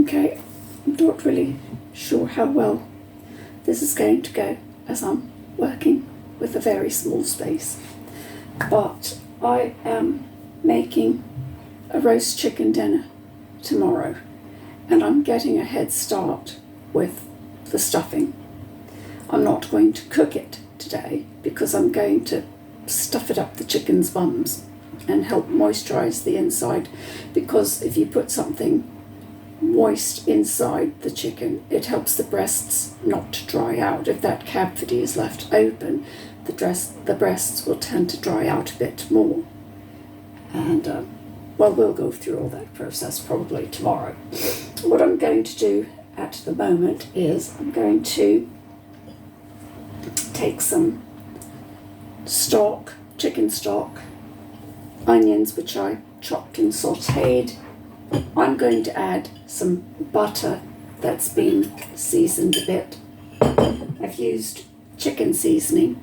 Okay, I'm not really sure how well this is going to go as I'm working with a very small space, but I am making a roast chicken dinner tomorrow, and I'm getting a head start with the stuffing. I'm not going to cook it today because I'm going to stuff it up the chicken's bums and help moisturize the inside, because if you put something moist inside the chicken, it helps the breasts not to dry out. If that cavity is left open, the breasts will tend to dry out a bit more. And well, we'll go through all that process probably tomorrow. What I'm going to do at the moment is I'm going to take some stock, chicken stock, onions which I chopped and sauteed. I'm going to add some butter that's been seasoned a bit. I've used chicken seasoning.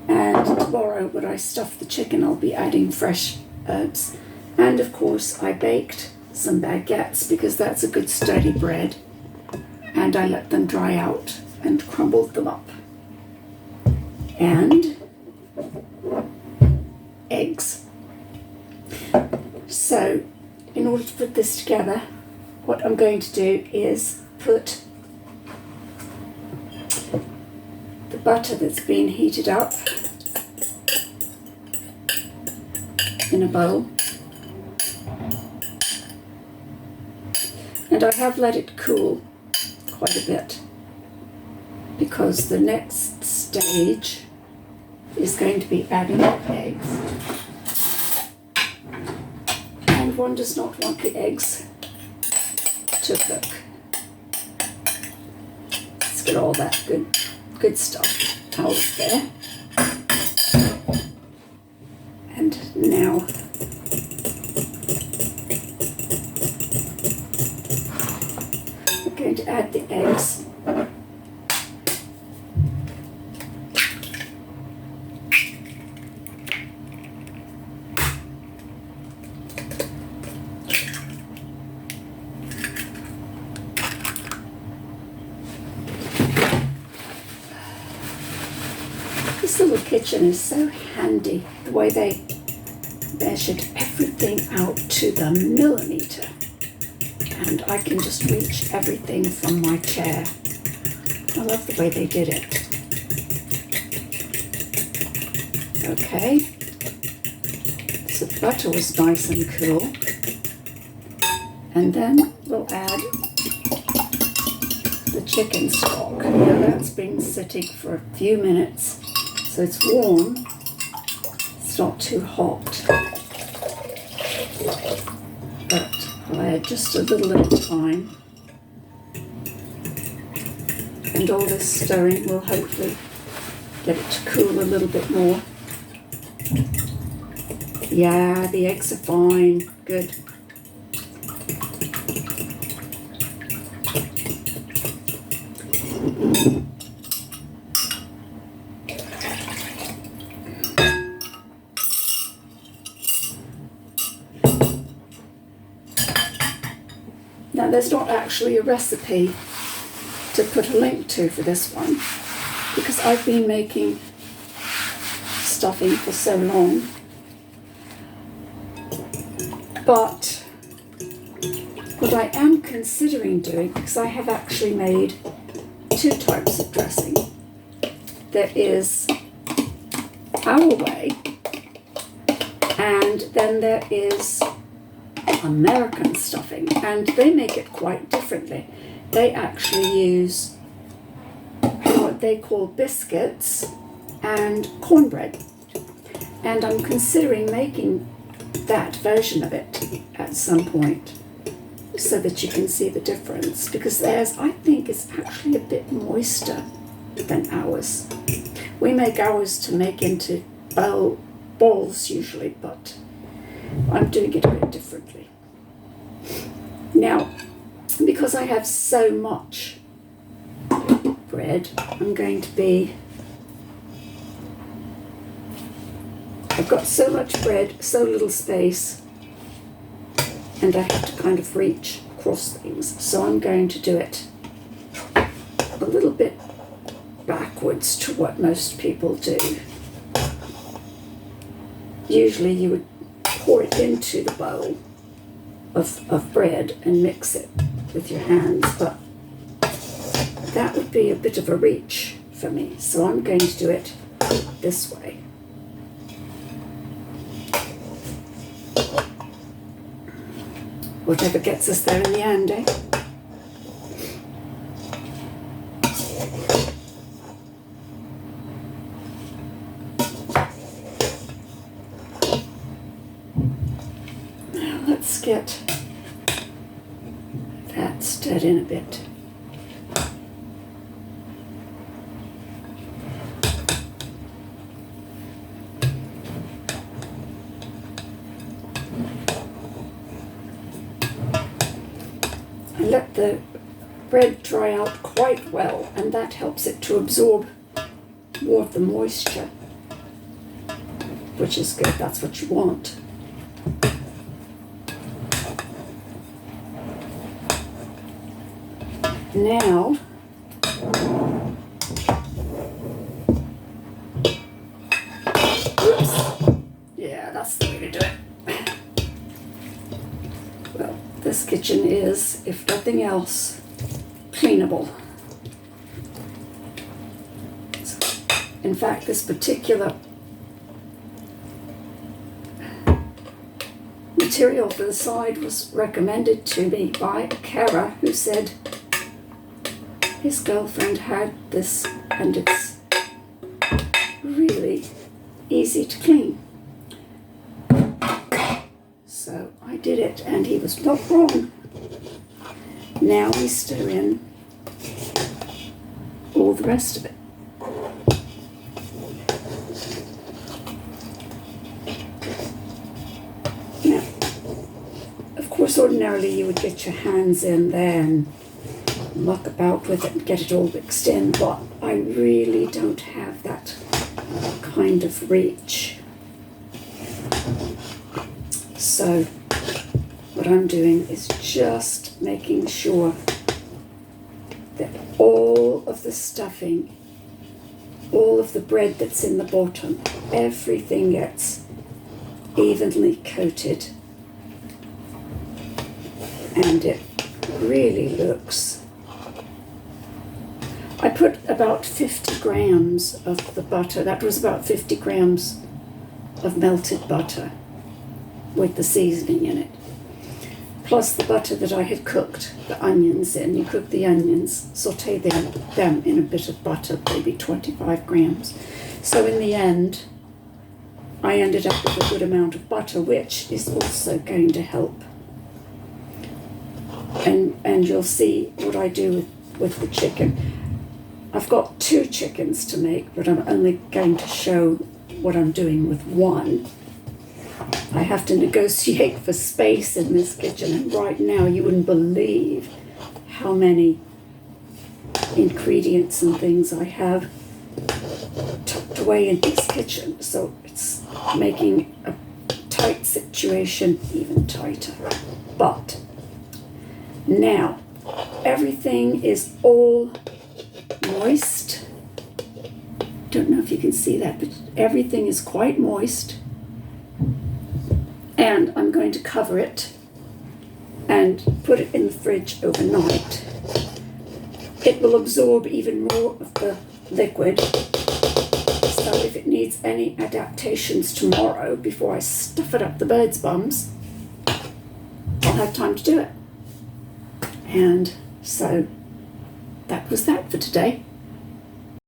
And tomorrow when I stuff the chicken, I'll be adding fresh herbs. And of course I baked some baguettes because that's a good sturdy bread. And I let them dry out and crumbled them up. And eggs. So in order to put this together, what I'm going to do is put the butter that's been heated up in a bowl, and I have let it cool quite a bit because the next stage is going to be adding eggs, and one does not want the eggs to cook. Let's get all that good stuff out of there. And now we're going to add the eggs. This little kitchen is so handy, the way they measured everything out to the millimetre, and I can just reach everything from my chair. I love the way they did it. Okay, so the butter was nice and cool, and then we'll add the chicken stock. Now that's been sitting for a few minutes, so it's warm, it's not too hot, but I'll add just a little at a time, and all this stirring will hopefully get it to cool a little bit more. Yeah, the eggs are fine, good. Now there's not actually a recipe to put a link to for this one because I've been making stuffing for so long, but what I am considering doing, because I have actually made two types of dressing. There is our way, and then there is American stuffing, and they make it quite differently. They actually use what they call biscuits and cornbread, and I'm considering making that version of it at some point so that you can see the difference, because theirs I think is actually a bit moister than ours. We make ours to make into balls usually, but I'm doing it a bit differently. Now, because I have so much bread, I've got so much bread, so little space, and I have to kind of reach across things. So I'm going to do it a little bit backwards to what most people do. Usually you would pour it into the bowl of bread and mix it with your hands, but that would be a bit of a reach for me. So I'm going to do it this way. Whatever gets us there in the end, eh? Now let's get that stirred in a bit. Let the bread dry out quite well, and that helps it to absorb more of the moisture, which is good. That's what you want. Now, oops, yeah, that's the way to do it. Well, this kitchen is, if nothing else, cleanable. In fact, this particular material for the side was recommended to me by a carer who said his girlfriend had this and it's really easy to clean. So I did it and he was not wrong. Now we stir in all the rest of it. Now, of course, ordinarily you would get your hands in there and muck about with it and get it all mixed in, but I really don't have that kind of reach. So what I'm doing is just making sure that all of the stuffing, all of the bread that's in the bottom, everything gets evenly coated, and it really looks. I put about 50 grams of the butter. That was about 50 grams of melted butter with the seasoning in it, plus the butter that I had cooked the onions in. You cook the onions, saute them in a bit of butter, maybe 25 grams. So in the end, I ended up with a good amount of butter, which is also going to help. And you'll see what I do with the chicken. I've got 2 chickens to make, but I'm only going to show what I'm doing with one. I have to negotiate for space in this kitchen, and right now you wouldn't believe how many ingredients and things I have tucked away in this kitchen. So it's making a tight situation even tighter. But now everything is all moist. Don't know if you can see that, but everything is quite moist. And I'm going to cover it and put it in the fridge overnight. It will absorb even more of the liquid, so if it needs any adaptations tomorrow before I stuff it up the bird's bums, I'll have time to do it. And so that was that for today.